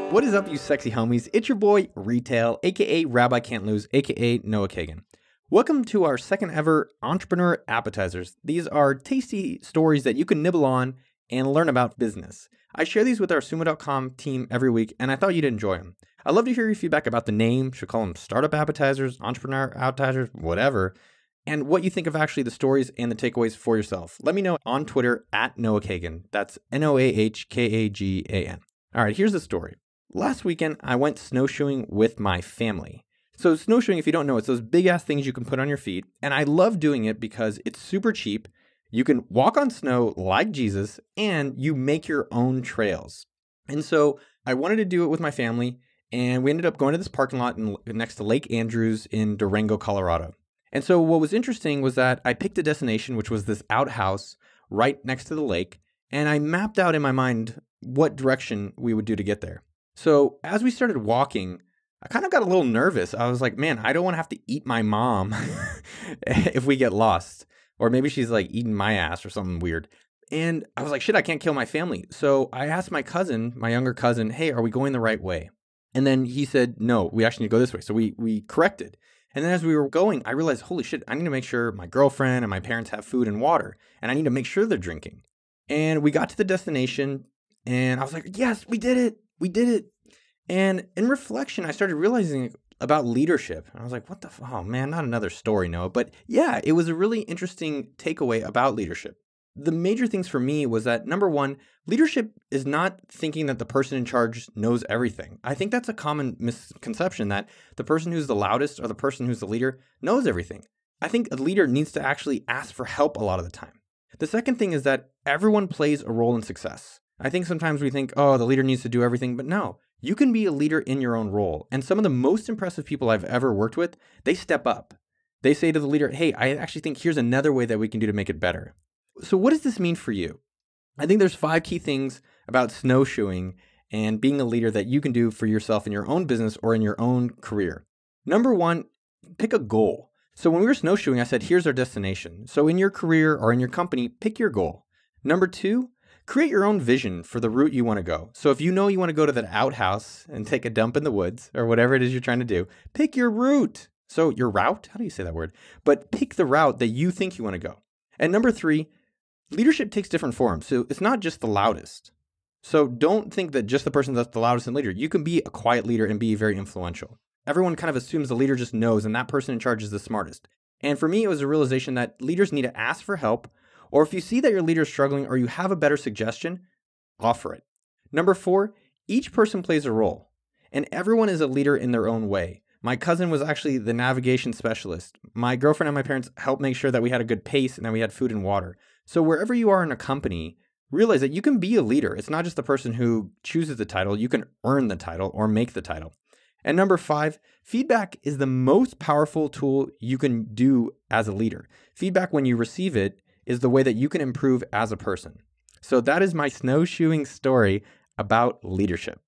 What is up, you sexy homies? It's your boy, Retail, aka Rabbi Can't Lose, aka Noah Kagan. Welcome to our second ever Entrepreneur Appetizers. These are tasty stories that you can nibble on and learn about business. I share these with our Sumo.com team every week, and I thought you'd enjoy them. I'd love to hear your feedback about the name, should call them Startup Appetizers, Entrepreneur Appetizers, whatever, and what you think of actually the stories and the takeaways for yourself. Let me know on Twitter at Noah Kagan. That's Noahkagan. All right, here's the story. Last weekend, I went snowshoeing with my family. So snowshoeing, if you don't know, it's those big ass things you can put on your feet. And I love doing it because it's super cheap. You can walk on snow like Jesus, and you make your own trails. And so I wanted to do it with my family, and we ended up going to this parking lot next to Lake Andrews in Durango, Colorado. And so what was interesting was that I picked a destination, which was this outhouse right next to the lake, and I mapped out in my mind what direction we would do to get there. So as we started walking, I kind of got a little nervous. I was like, man, I don't want to have to eat my mom if we get lost. Or maybe she's like eating my ass or something weird. And I was like, shit, I can't kill my family. So I asked my cousin, my younger cousin, hey, are we going the right way? And then he said, no, we actually need to go this way. So we corrected. And then as we were going, I realized, holy shit, I need to make sure my girlfriend and my parents have food and water. And I need to make sure they're drinking. And we got to the destination and I was like, yes, we did it. We did it. And in reflection, I started realizing about leadership. And I was like, what the, oh man, not another story, Noah. But yeah, it was a really interesting takeaway about leadership. The major things for me was that, number one, leadership is not thinking that the person in charge knows everything. I think that's a common misconception that the person who's the loudest or the person who's the leader knows everything. I think a leader needs to actually ask for help a lot of the time. The second thing is that everyone plays a role in success. I think sometimes we think, oh, the leader needs to do everything, but no, you can be a leader in your own role. And some of the most impressive people I've ever worked with, they step up. They say to the leader, hey, I actually think here's another way that we can do to make it better. So what does this mean for you? I think there's 5 key things about snowshoeing and being a leader that you can do for yourself in your own business or in your own career. Number 1, pick a goal. So when we were snowshoeing, I said, here's our destination. So in your career or in your company, pick your goal. Number 2, create your own vision for the route you want to go. So if you know you want to go to that outhouse and take a dump in the woods or whatever it is you're trying to do, pick your route. So your route, how do you say that word? But pick the route that you think you want to go. And number 3, leadership takes different forms. So it's not just the loudest. So don't think that just the person that's the loudest and leader. You can be a quiet leader and be very influential. Everyone kind of assumes the leader just knows and that person in charge is the smartest. And for me, it was a realization that leaders need to ask for help, or if you see that your leader is struggling or you have a better suggestion, offer it. Number 4, each person plays a role, and everyone is a leader in their own way. My cousin was actually the navigation specialist. My girlfriend and my parents helped make sure that we had a good pace and that we had food and water. So wherever you are in a company, realize that you can be a leader. It's not just the person who chooses the title. You can earn the title or make the title. And number 5, feedback is the most powerful tool you can do as a leader. Feedback, when you receive it, is the way that you can improve as a person. So that is my snowshoeing story about leadership.